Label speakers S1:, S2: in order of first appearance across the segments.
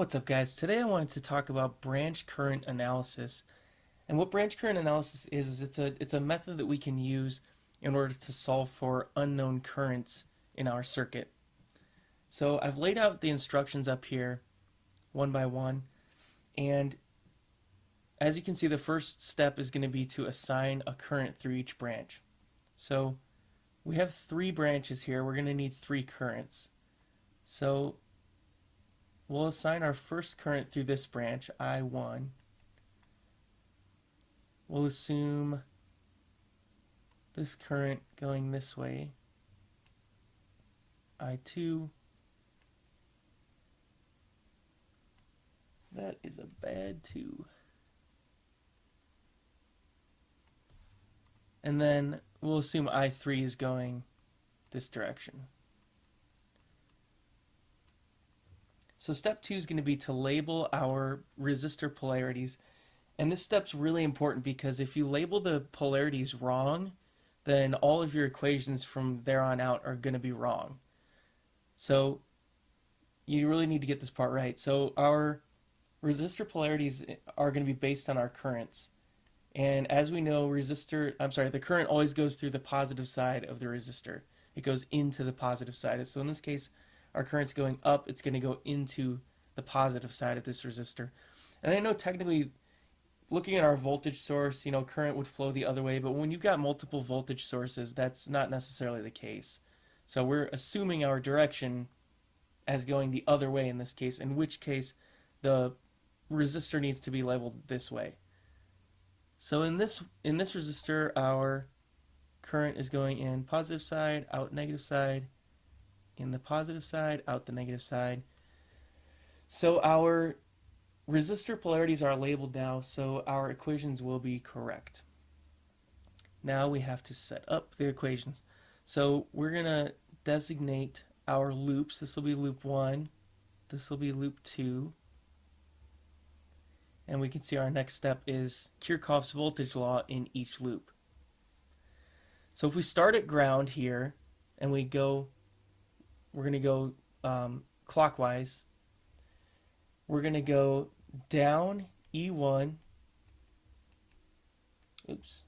S1: What's up, guys? Today I wanted to talk about branch current analysis. And what branch current analysis is it's a method that we can use in order to solve for unknown currents in our circuit. So I've laid out the instructions up here one by one, and as you can see, the first step is going to be to assign a current through each branch. So we have three branches here. We're going to need three currents. So we'll assign our first current through this branch, I1. We'll assume this current going this way, I2. That is a bad 2. And then we'll assume I3 is going this direction. So step 2 is going to be to label our resistor polarities. And this step's really important because if you label the polarities wrong, then all of your equations from there on out are going to be wrong. So you really need to get this part right. So our resistor polarities are going to be based on our currents. And as we know, the current always goes through the positive side of the resistor. It goes into the positive side. So in this case, our current's going up, it's going to go into the positive side of this resistor. And I know technically, looking at our voltage source, current would flow the other way, but when you've got multiple voltage sources, that's not necessarily the case. So we're assuming our direction as going the other way in this case, in which case the resistor needs to be labeled this way. So in this resistor, our current is going in positive side, out negative side, in the positive side, out the negative side. So our resistor polarities are labeled now, so our equations will be correct. Now we have to set up the equations. So we're going to designate our loops. This will be loop 1, this will be loop 2, and we can see our next step is Kirchhoff's voltage law in each loop. So if we start at ground here and we're going to go clockwise. We're going to go down E1. Oops.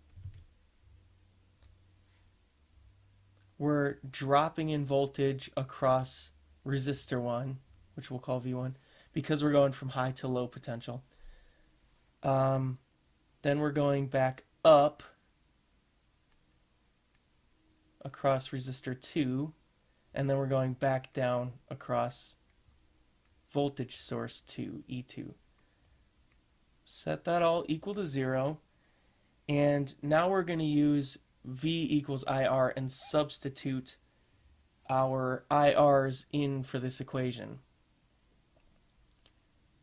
S1: We're dropping in voltage across resistor 1, which we'll call V1, because we're going from high to low potential. Then we're going back up across resistor 2, and then we're going back down across voltage source 2, E2. Set that all equal to 0, and now we're going to use V equals IR and substitute our IRs in for this equation.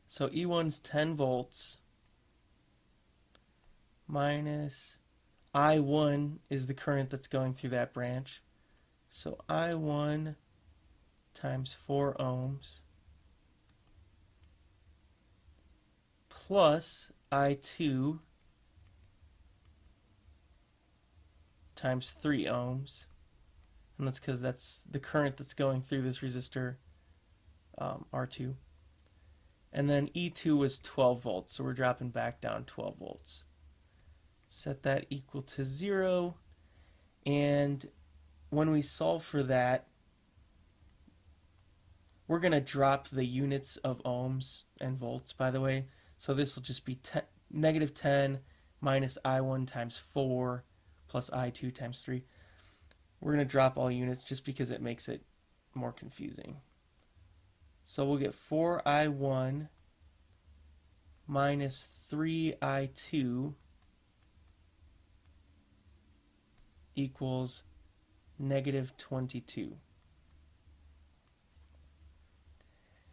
S1: So E1's 10 volts minus I1 is the current that's going through that branch. So I1 times 4 ohms plus I2 times 3 ohms. And that's because that's the current that's going through this resistor, R2. And then E2 was 12 volts, so we're dropping back down 12 volts. Set that equal to 0, and when we solve for that, we're going to drop the units of ohms and volts, by the way. So this will just be negative 10 minus I1 times 4 plus I2 times 3. We're going to drop all units just because it makes it more confusing. So we'll get 4I1 minus 3I2 equals negative 22.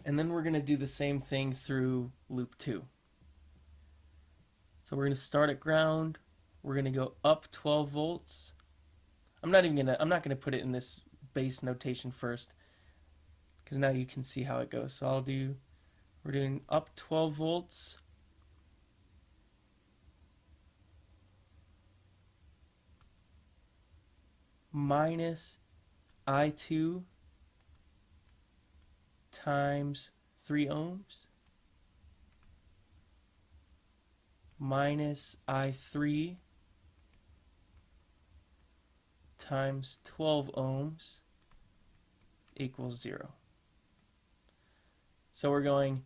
S1: And then we're going to do the same thing through loop 2. So we're going to start at ground. We're going to go up 12 volts. I'm not going to put it in this base notation first, because now you can see how it goes. So we're doing up 12 volts. Minus I2 times 3 ohms. minus I3 times 12 ohms equals 0. So we're going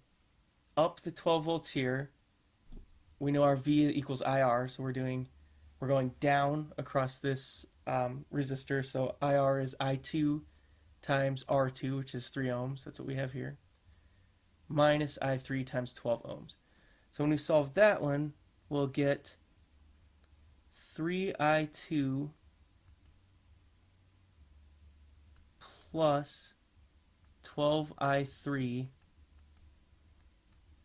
S1: up the 12 volts here. We know our V equals IR, so we're going down across this resistor. So IR is I2 times R2, which is 3 ohms. That's what we have here. Minus I3 times 12 ohms. So when we solve that one, we'll get 3I2 plus 12I3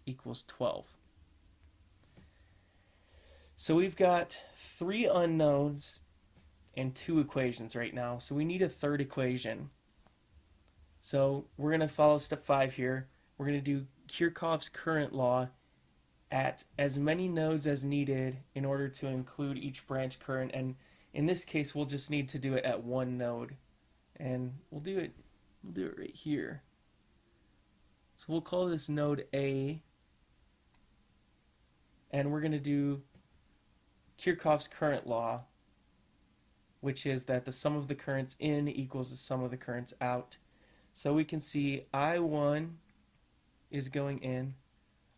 S1: equals 12. So we've got 3 unknowns and 2 equations right now. So we need a third equation. So we're going to follow step 5 here. We're going to do Kirchhoff's current law at as many nodes as needed in order to include each branch current. And in this case, we'll just need to do it at one node. And we'll do it right here. So we'll call this node A. And we're going to do Kirchhoff's current law, which is that the sum of the currents in equals the sum of the currents out. So we can see I1 is going in,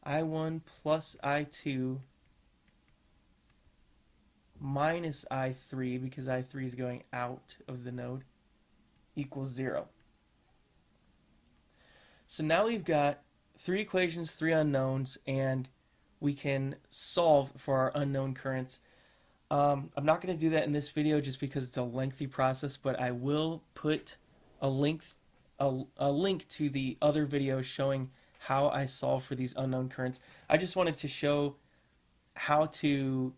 S1: I1 plus I2 minus I3, because I3 is going out of the node, equals 0. So now we've got 3 equations, 3 unknowns, and we can solve for our unknown currents. I'm not going to do that in this video just because it's a lengthy process, but I will put a link to the other video showing how I solve for these unknown currents. I just wanted to show how to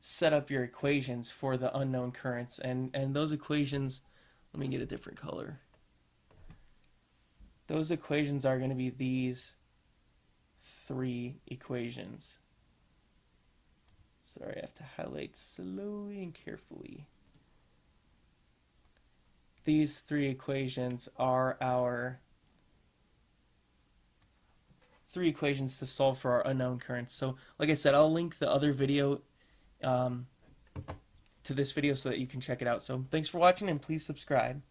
S1: set up your equations for the unknown currents, and those equations, let me get a different color. Those equations are going to be these 3 equations. Sorry, I have to highlight slowly and carefully. These 3 equations are our 3 equations to solve for our unknown currents. So, like I said, I'll link the other video to this video so that you can check it out. So, thanks for watching, and please subscribe.